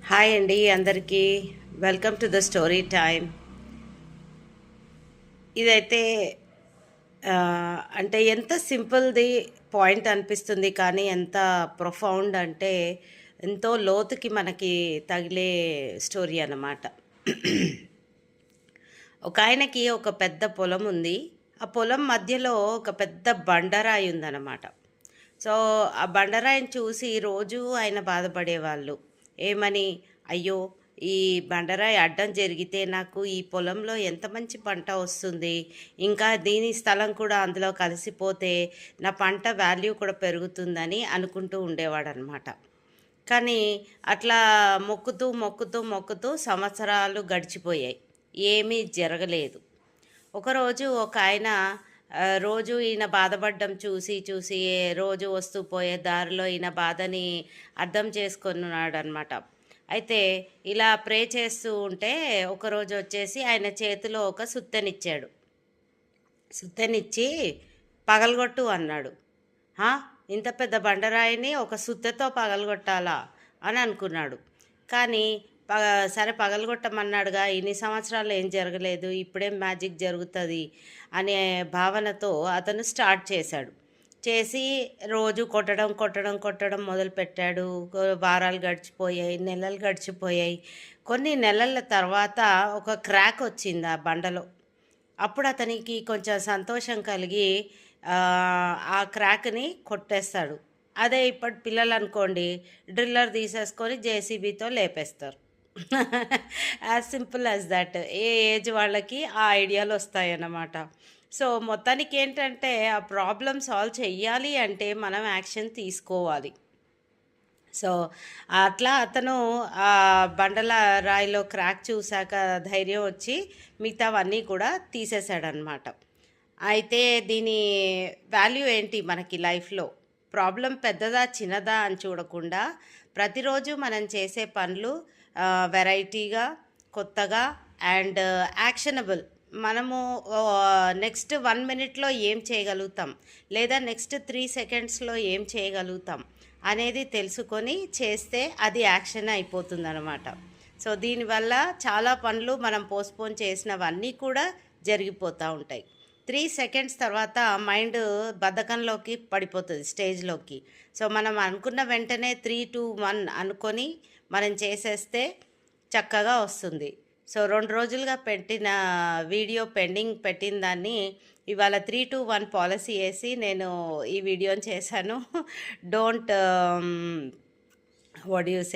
Hi అండి అందరికీ. Welcome to the story time. ఇదైతే అంటే ఎంత సింపుల్ది పాయింట్ అనిపిస్తుంది, కానీ ఎంత ప్రొఫౌండ్ అంటే ఎంతో లోతుకి మనకి తగిలే స్టోరీ అన్నమాట. ఒక ఆయనకి ఒక పెద్ద పొలం ఉంది. ఆ పొలం మధ్యలో ఒక పెద్ద బండరాయి ఉందన్నమాట. సో, ఆ బండరాయిని చూసి రోజూ ఆయన బాధపడేవాళ్ళు. ఏమని? అయ్యో! ఈ బండరాయి అడ్డం జరిగితే నాకు ఈ పొలంలో ఎంత మంచి పంట వస్తుంది. ఇంకా దీని స్థలం కూడా అందులో కలిసిపోతే నా పంట వాల్యూ కూడా పెరుగుతుందని అనుకుంటూ ఉండేవాడనమాట. కానీ అట్లా మొక్కుతూ, మొక్కుతూ, మొక్కుతూ సంవత్సరాలు గడిచిపోయాయి. ఏమీ జరగలేదు. ఒకరోజు ఒకాయన రోజు ఈయన బాధపడడం చూసి, చూసి రోజు వస్తూ పోయే దారిలో ఈయన బాధని అర్థం చేసుకున్నాడనమాట. అయితే ఇలా ప్రే చేస్తూ ఉంటే ఒకరోజు వచ్చేసి ఆయన చేతిలో ఒక సుత్తెనిచ్చాడు. సుత్తెనిచ్చి పగలగొట్టు అన్నాడు. "హా! ఇంత పెద్ద బండరాయిని ఒక సుత్తెతో పగలగొట్టాలా?" అని అనుకున్నాడు. కానీ ప సరే పగలగొట్టమన్నాడుగా, ఇన్ని సంవత్సరాలు ఏం జరగలేదు, ఇప్పుడేం మ్యాజిక్ జరుగుతది అనే భావనతో అతను స్టార్ట్ చేశాడు. చేసి రోజు కొట్టడం, కొట్టడం, కొట్టడం మొదలుపెట్టాడు. వారాలు గడిచిపోయాయి, నెలలు గడిచిపోయాయి. కొన్ని నెలల తర్వాత ఒక క్రాక్ వచ్చింది ఆ బండలో. అప్పుడు అతనికి కొంచెం సంతోషం కలిగి ఆ క్రాక్‌ని కొట్టేస్తాడు. అదే ఇప్పటి పిల్లలనుకోండి, డ్రిల్లర్ తీసేసుకొని జేసీబీతో లేపేస్తారు. As simple as that. ఏ ఏజ్ వాళ్ళకి ఆ ఐడియాలొస్తాయన్నమాట. సో, మొత్తానికేంటంటే ఆ ప్రాబ్లమ్ సాల్వ్ చెయ్యాలి అంటే మనం యాక్షన్ తీసుకోవాలి. సో, అట్లా అతను బండల రాయిలో క్రాక్ చూసాక ధైర్యం వచ్చి మిగతావన్నీ కూడా తీసేసాడనమాట. అయితే దీని వాల్యూ ఏంటి మనకి లైఫ్‌లో? ప్రాబ్లమ్ పెద్దదా, చిన్నదా అని చూడకుండా ప్రతిరోజు మనం చేసే పనులు వెరైటీగా, కొత్తగా అండ్ యాక్షనబుల్. మనము నెక్స్ట్ 1 మినిట్‌లో ఏం చేయగలుగుతాం? లేదా నెక్స్ట్ 3 సెకండ్స్‌లో ఏం చేయగలుగుతాం? అనేది తెలుసుకొని చేస్తే అది యాక్షన్ అయిపోతుందనమాట. సో, దీనివల్ల చాలా పనులు మనం పోస్ట్‌పోన్ చేసినవన్నీ కూడా జరిగిపోతూ ఉంటాయి. 3 సెకండ్స్ తర్వాత మైండ్ బద్ధకంలోకి పడిపోతది, స్టేజ్‌లోకి. సో, మనం అనుకున్న వెంటనే 3, 2, 1 అనుకొని మనం చేసేస్తే చక్కగా వస్తుంది. సో, 2 రోజులుగా పెట్టిన వీడియో పెండింగ్ పెట్టిన దాన్ని ఇవాళ 3, 2, 1 పాలిసీ యేసి నేను ఈ వీడియోని చేశాను. Don't what do you say